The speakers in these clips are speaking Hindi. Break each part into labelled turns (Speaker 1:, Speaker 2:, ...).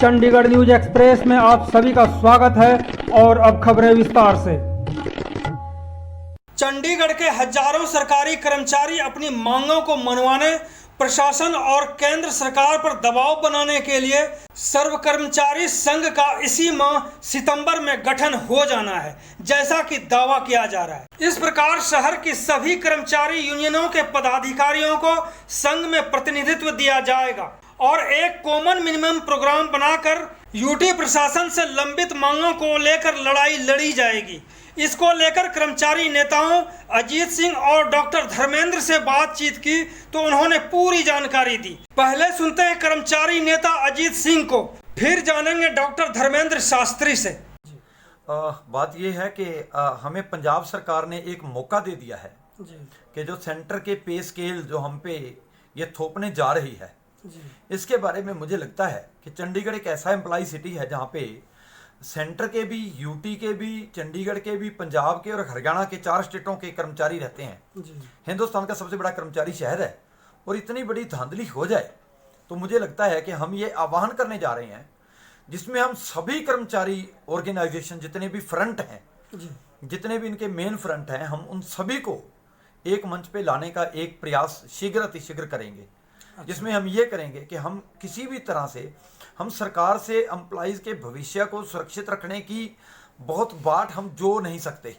Speaker 1: चंडीगढ़ न्यूज एक्सप्रेस में आप सभी का स्वागत है और अब खबरें विस्तार से।
Speaker 2: चंडीगढ़ के हजारों सरकारी कर्मचारी अपनी मांगों को मनवाने, प्रशासन और केंद्र सरकार पर दबाव बनाने के लिए सर्व कर्मचारी संघ का इसी माह सितंबर में गठन हो जाना है, जैसा कि दावा किया जा रहा है। इस प्रकार शहर की सभी कर्मचारी यूनियनों के पदाधिकारियों को संघ में प्रतिनिधित्व दिया जाएगा और एक कॉमन मिनिमम प्रोग्राम बनाकर यूटी प्रशासन से लंबित मांगों को लेकर लड़ाई लड़ी जाएगी। इसको लेकर कर्मचारी नेताओं अजीत सिंह और डॉक्टर धर्मेंद्र से बातचीत की तो उन्होंने पूरी जानकारी दी। पहले सुनते हैं कर्मचारी नेता अजीत सिंह को, फिर जानेंगे डॉक्टर धर्मेंद्र शास्त्री से।
Speaker 3: बात यह है कि हमें पंजाब सरकार ने एक मौका दे दिया है कि जो सेंटर के पे स्केल जो हम पे ये थोपने जा रही है, इसके बारे में मुझे लगता है कि चंडीगढ़ एक ऐसा एम्प्लॉय सिटी है जहाँ पे सेंटर के भी, यूटी के भी, चंडीगढ़ के भी, पंजाब के और हरियाणा के 4 स्टेटों के कर्मचारी रहते हैं। हिंदुस्तान का सबसे बड़ा कर्मचारी शहर है और इतनी बड़ी धांधली हो जाए तो मुझे लगता है कि हम ये आह्वान करने जा रहे हैं जिसमें हम सभी कर्मचारी ऑर्गेनाइजेशन जितने भी फ्रंट हैं, जितने भी इनके मेन फ्रंट हैं, हम उन सभी को एक मंच पे लाने का एक प्रयास शीघ्र अतिशीघ्र करेंगे। जिसमें हम ये करेंगे कि हम किसी भी तरह से हम सरकार से एम्प्लॉइज के भविष्य को सुरक्षित रखने की बहुत बाट हम जो नहीं सकते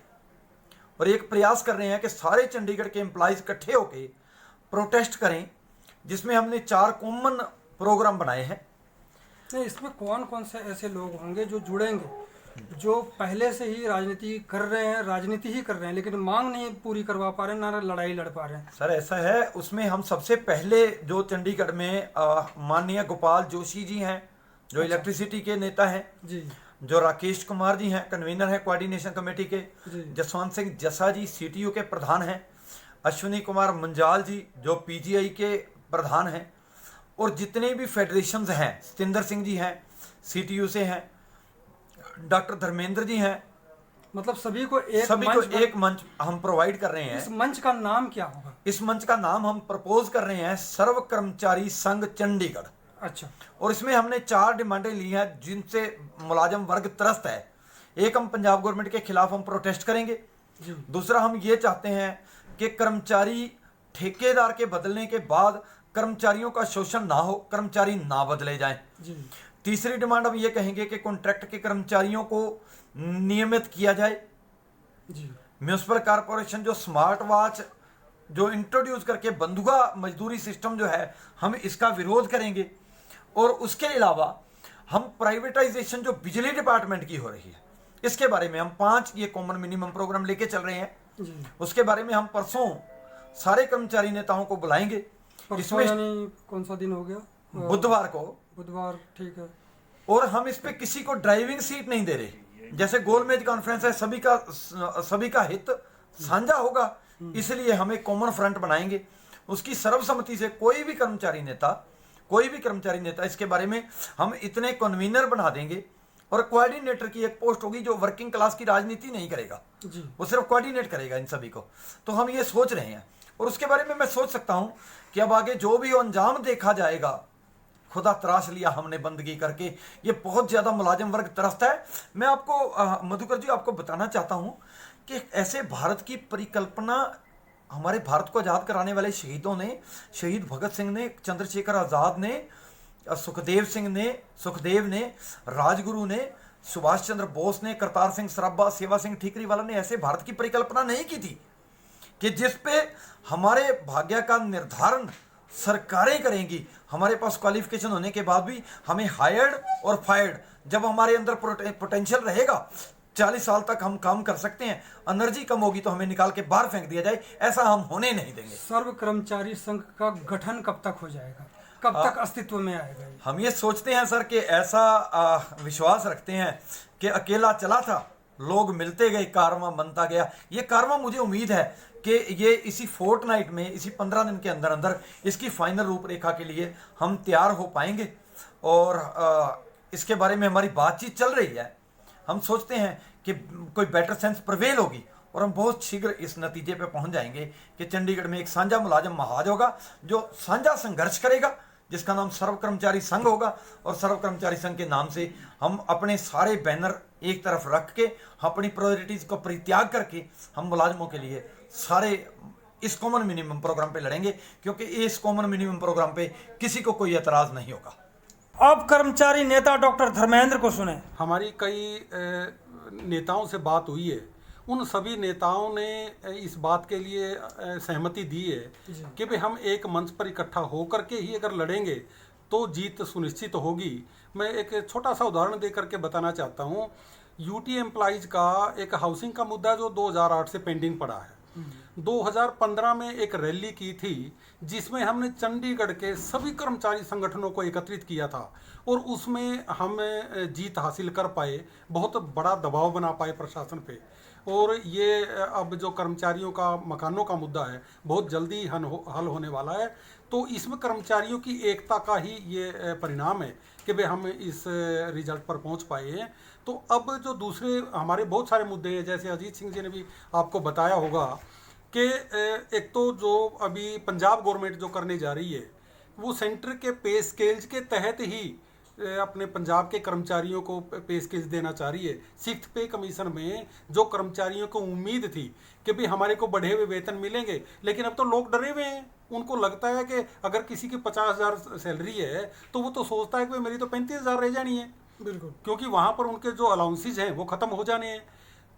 Speaker 3: और एक प्रयास कर रहे हैं कि सारे चंडीगढ़ के एम्प्लॉइज इकट्ठे होकर प्रोटेस्ट करें, जिसमें हमने 4 कॉमन प्रोग्राम बनाए हैं।
Speaker 1: नहीं, इसमें कौन कौन से ऐसे लोग होंगे जो जुड़ेंगे, जो पहले से ही राजनीति ही कर रहे हैं लेकिन मांग नहीं पूरी करवा पा रहे हैं, ना लड़ाई लड़ पा रहे हैं?
Speaker 3: सर ऐसा है, उसमें हम सबसे पहले जो चंडीगढ़ में माननीय गोपाल जोशी जी हैं जो इलेक्ट्रिसिटी के नेता हैं जी, जो राकेश कुमार जी हैं कन्वीनर हैं कोऑर्डिनेशन कमेटी के, जसवंत सिंह जसा जी सीटीयू के प्रधान हैं, अश्विनी कुमार मंजाल जी जो पीजीआई के प्रधान हैं, और जितने भी फेडरेशंस हैं, सतिंदर सिंह जी हैं सीटीयू से हैं, डॉक्टर धर्मेंद्र जी हैं,
Speaker 1: मतलब सभी को एक
Speaker 3: मंच हम प्रोवाइड कर रहे हैं।
Speaker 1: इस मंच का नाम क्या होगा?
Speaker 3: इस मंच का नाम हम प्रपोज कर रहे हैं सर्व कर्मचारी संघ चंडीगढ़।
Speaker 1: अच्छा।
Speaker 3: और इसमें हमने 4 डिमांडें ली हैं जिनसे मुलाजम वर्ग त्रस्त है। एक, हम पंजाब गवर्नमेंट के खिलाफ हम प्रोटेस्ट करेंगे। दूसरा, हम ये चाहते हैं कि कर्मचारी ठेकेदार के बदलने के बाद कर्मचारियों का शोषण ना हो, कर्मचारी ना बदले जाएं। तीसरी डिमांड हम ये कहेंगे कि कॉन्ट्रैक्ट के कर्मचारियों को नियमित किया जाए। म्यूनिसिपल कॉर्पोरेशन जो स्मार्ट वॉच जो इंट्रोड्यूस करके बंधुआ मजदूरी सिस्टम जो है, हम इसका विरोध करेंगे। और उसके अलावा हम प्राइवेटाइजेशन जो बिजली डिपार्टमेंट की हो रही है, इसके बारे में हम 5 ये कॉमन मिनिमम प्रोग्राम लेके चल रहे हैं। उसके बारे में हम परसों सारे कर्मचारी नेताओं को बुलाएंगे।
Speaker 1: इसमें कौन सा दिन हो गया?
Speaker 3: बुधवार को।
Speaker 1: बुधवार, ठीक है।
Speaker 3: और हम इस पे किसी को ड्राइविंग सीट नहीं दे रहे। जैसे गोलमेज कॉन्फ्रेंस है, सभी का हित साझा होगा, इसलिए हम एक कॉमन फ्रंट बनाएंगे। उसकी सर्वसम्मति से कोई भी कर्मचारी नेता इसके बारे में हम इतने कन्वीनर बना देंगे और कोऑर्डिनेटर की एक पोस्ट होगी जो वर्किंग क्लास की राजनीति नहीं करेगा, वो सिर्फ कोऑर्डिनेट करेगा इन सभी को। तो हम ये सोच रहे हैं और उसके बारे में मैं सोच सकता हूं कि अब आगे जो भी अंजाम देखा जाएगा, खुदा तराश लिया हमने बंदगी करके, ये बहुत ज्यादा मुलाजिम वर्ग त्रस्त है। मैं आपको मधुकर जी आपको बताना चाहता हूं कि ऐसे भारत की परिकल्पना हमारे भारत को आजाद कराने वाले शहीदों ने, शहीद भगत सिंह ने, चंद्रशेखर आजाद ने, सुखदेव ने, राजगुरु ने, सुभाष चंद्र बोस ने, करतार सिंह सराभा, सेवा सिंह ठीकरीवाला ने ऐसे भारत की परिकल्पना नहीं की थी कि जिस पे हमारे भाग्य का निर्धारण सरकारें करेंगी। हमारे पास क्वालिफिकेशन होने के बाद भी हमें हायर्ड और फायर्ड, जब हमारे अंदर पोटेंशियल रहेगा 40 साल तक हम काम कर सकते हैं, एनर्जी कम होगी तो हमें निकाल के बाहर फेंक दिया जाए, ऐसा हम होने नहीं देंगे।
Speaker 1: सर्व कर्मचारी संघ का गठन कब तक हो जाएगा, कब तक अस्तित्व में आएगा?
Speaker 3: हम ये सोचते हैं सर कि ऐसा विश्वास रखते हैं कि अकेला चला था, लोग मिलते गए, कारवां बनता गया। ये कारवां मुझे उम्मीद है कि ये इसी फोर्टनाइट में, इसी 15 दिन के अंदर अंदर इसकी फाइनल रूपरेखा के लिए हम तैयार हो पाएंगे। और इसके बारे में हमारी बातचीत चल रही है। हम सोचते हैं कि कोई बेटर सेंस प्रवेल होगी और हम बहुत शीघ्र इस नतीजे पे पहुंच जाएंगे कि चंडीगढ़ में एक साझा मुलाजम महाज होगा जो साझा संघर्ष करेगा, जिसका नाम सर्व कर्मचारी संघ होगा, और सर्व कर्मचारी संघ के नाम से हम अपने सारे बैनर एक तरफ रख के अपनी प्रायोरिटीज को परित्याग करके हम मुलाजमों के लिए सारे इस कॉमन मिनिमम प्रोग्राम पे लड़ेंगे, क्योंकि इस कॉमन मिनिमम प्रोग्राम पे किसी को कोई एतराज नहीं होगा।
Speaker 2: अब कर्मचारी नेता डॉक्टर धर्मेंद्र को सुने।
Speaker 4: हमारी कई नेताओं से बात हुई है, उन सभी नेताओं ने इस बात के लिए सहमति दी है कि भाई हम एक मंच पर इकट्ठा होकर के ही अगर लड़ेंगे तो जीत सुनिश्चित होगी। मैं एक छोटा सा उदाहरण दे करके बताना चाहता हूँ। यूटी एम्प्लॉइज का एक हाउसिंग का मुद्दा जो 2008 से पेंडिंग पड़ा है, 2015 में एक रैली की थी जिसमें हमने चंडीगढ़ के सभी कर्मचारी संगठनों को एकत्रित किया था और उसमें हम जीत हासिल कर पाए, बहुत बड़ा दबाव बना पाए प्रशासन पे। और ये अब जो कर्मचारियों का मकानों का मुद्दा है बहुत जल्दी हल होने वाला है। तो इसमें कर्मचारियों की एकता का ही ये परिणाम है कि भाई हम इस रिजल्ट पर पहुंच पाए हैं। तो अब जो दूसरे हमारे बहुत सारे मुद्दे हैं, जैसे अजीत सिंह जी ने भी आपको बताया होगा कि एक तो जो अभी पंजाब गवर्नमेंट जो करने जा रही है वो सेंटर के पे स्केल्स के तहत ही अपने पंजाब के कर्मचारियों को पे स्केल्स देना चाह रही है। 6th पे कमीशन में जो कर्मचारियों को उम्मीद थी कि भाई हमारे को बढ़े हुए वेतन मिलेंगे, लेकिन अब तो लोग डरे हुए हैं। उनको लगता है कि अगर किसी की 50,000 सैलरी है तो वो तो सोचता है कि मेरी तो 35,000 रह जानी है,
Speaker 1: बिल्कुल,
Speaker 4: क्योंकि वहाँ पर उनके जो अलाउंसेज हैं वो ख़त्म हो जाने हैं।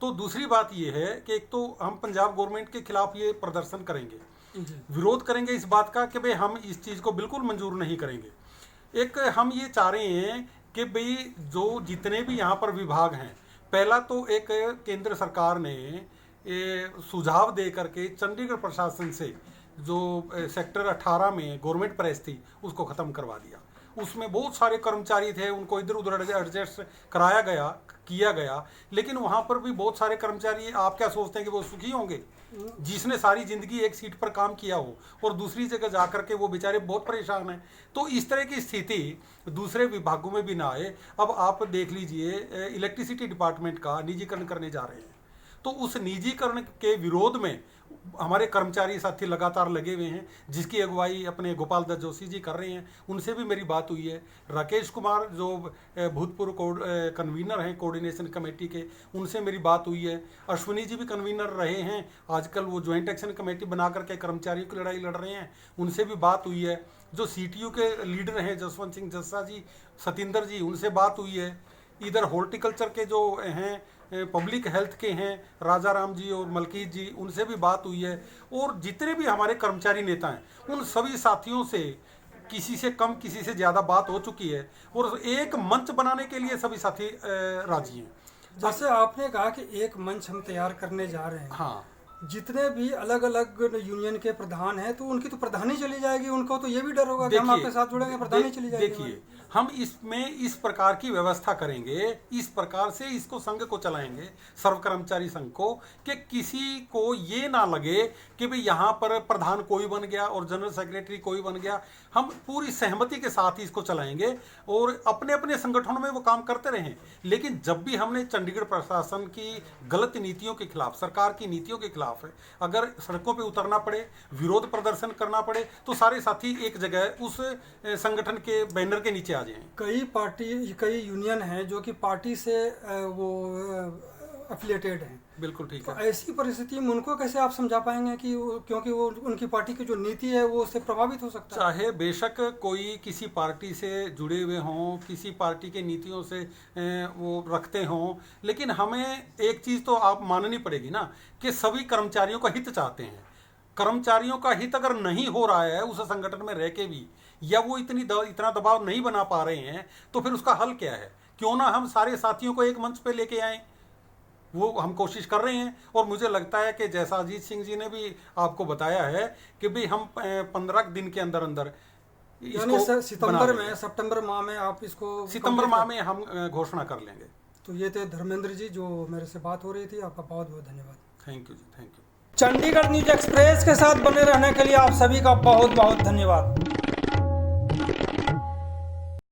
Speaker 4: तो दूसरी बात ये है कि एक तो हम पंजाब गवर्नमेंट के खिलाफ ये प्रदर्शन करेंगे, विरोध करेंगे इस बात का कि भाई हम इस चीज़ को बिल्कुल मंजूर नहीं करेंगे। एक हम ये चाह रहे हैं कि भाई जो जितने भी यहाँ पर विभाग हैं, पहला तो एक केंद्र सरकार ने सुझाव दे करके चंडीगढ़ प्रशासन से जो सेक्टर 18 में गवर्नमेंट प्रेस थी उसको ख़त्म करवा दिया। उसमें बहुत सारे कर्मचारी थे, उनको इधर उधर एडजस्ट किया गया, लेकिन वहाँ पर भी बहुत सारे कर्मचारी, आप क्या सोचते हैं कि वो सुखी होंगे? जिसने सारी जिंदगी एक सीट पर काम किया हो और दूसरी जगह जा करके वो बेचारे बहुत परेशान हैं। तो इस तरह की स्थिति दूसरे विभागों में भी ना आए। अब आप देख लीजिए, इलेक्ट्रिसिटी डिपार्टमेंट का निजीकरण करने जा रहे हैं, तो उस निजीकरण के विरोध में हमारे कर्मचारी साथी लगातार लगे हुए हैं, जिसकी अगुवाई अपने गोपाल दत्त जोशी जी कर रहे हैं। उनसे भी मेरी बात हुई है। राकेश कुमार जो भूतपूर्व कन्वीनर हैं कोऑर्डिनेशन कमेटी के, उनसे मेरी बात हुई है। अश्विनी जी भी कन्वीनर रहे हैं, आजकल वो ज्वाइंट एक्शन कमेटी बना करके कर्मचारियों की लड़ाई लड़ रहे हैं, उनसे भी बात हुई है। जो CTU के लीडर हैं जसवंत सिंह जस्सा जी, सतिंदर जी, उनसे बात हुई है। इधर हॉर्टिकल्चर के जो हैं, पब्लिक हेल्थ के हैं, राजा राम जी और मलकीत जी, उनसे भी बात हुई है। और जितने भी हमारे कर्मचारी नेता हैं उन सभी साथियों से किसी से कम किसी से ज़्यादा बात हो चुकी है और एक मंच बनाने के लिए सभी साथी राजी हैं।
Speaker 1: जैसे आपने कहा कि एक मंच हम तैयार करने जा रहे हैं,
Speaker 4: हाँ,
Speaker 1: जितने भी अलग अलग यूनियन के प्रधान हैं तो उनकी तो प्रधानी चली जाएगी, उनको तो ये भी डर होगा कि हम आपके साथ जुड़ेंगे, प्रधानी चली जाएगी।
Speaker 4: देखिए, हम इसमें इस प्रकार की व्यवस्था करेंगे, इस प्रकार से इसको संघ को चलाएंगे, सर्व कर्मचारी संघ को, कि किसी को ये ना लगे कि भाई यहाँ पर प्रधान कोई बन गया और जनरल सेक्रेटरी कोई बन गया। हम पूरी सहमति के साथ ही इसको चलाएंगे और अपने अपने संगठनों में वो काम करते रहें। लेकिन जब भी हमने चंडीगढ़ प्रशासन की गलत नीतियों के खिलाफ, सरकार की नीतियों के खिलाफ अगर सड़कों पे उतरना पड़े, विरोध प्रदर्शन करना पड़े, तो सारे साथी एक जगह उस संगठन के बैनर के नीचे आ जाएं।
Speaker 1: कई यूनियन हैं जो कि पार्टी से वो एफिलिएटेड हैं।
Speaker 4: बिल्कुल ठीक है।
Speaker 1: तो ऐसी परिस्थिति में उनको कैसे आप समझा पाएंगे कि क्योंकि वो उनकी पार्टी की जो नीति है वो उससे प्रभावित हो सकता है?
Speaker 4: चाहे बेशक कोई किसी पार्टी से जुड़े हुए हों, किसी पार्टी के नीतियों से वो रखते हों, लेकिन हमें एक चीज़ तो आप माननी पड़ेगी ना कि सभी कर्मचारियों का हित चाहते हैं। कर्मचारियों का हित अगर नहीं हो रहा है उस संगठन में रह के भी, या वो इतना दबाव नहीं बना पा रहे हैं, तो फिर उसका हल क्या है? क्यों ना हम सारे साथियों को एक मंच पे लेके आएँ। वो हम कोशिश कर रहे हैं और मुझे लगता है कि जैसा अजीत सिंह जी ने भी आपको बताया है कि भाई हम 15 दिन के अंदर अंदर
Speaker 1: यानी सितंबर माह में आप इसको
Speaker 4: सितंबर माह में हम घोषणा कर लेंगे।
Speaker 1: तो ये थे धर्मेंद्र जी जो मेरे से बात हो रही थी। आपका बहुत बहुत धन्यवाद।
Speaker 4: Thank you ji, thank you.
Speaker 2: Chandigarh News Express के साथ बने रहने के लिए आप सभी का बहुत बहुत धन्यवाद।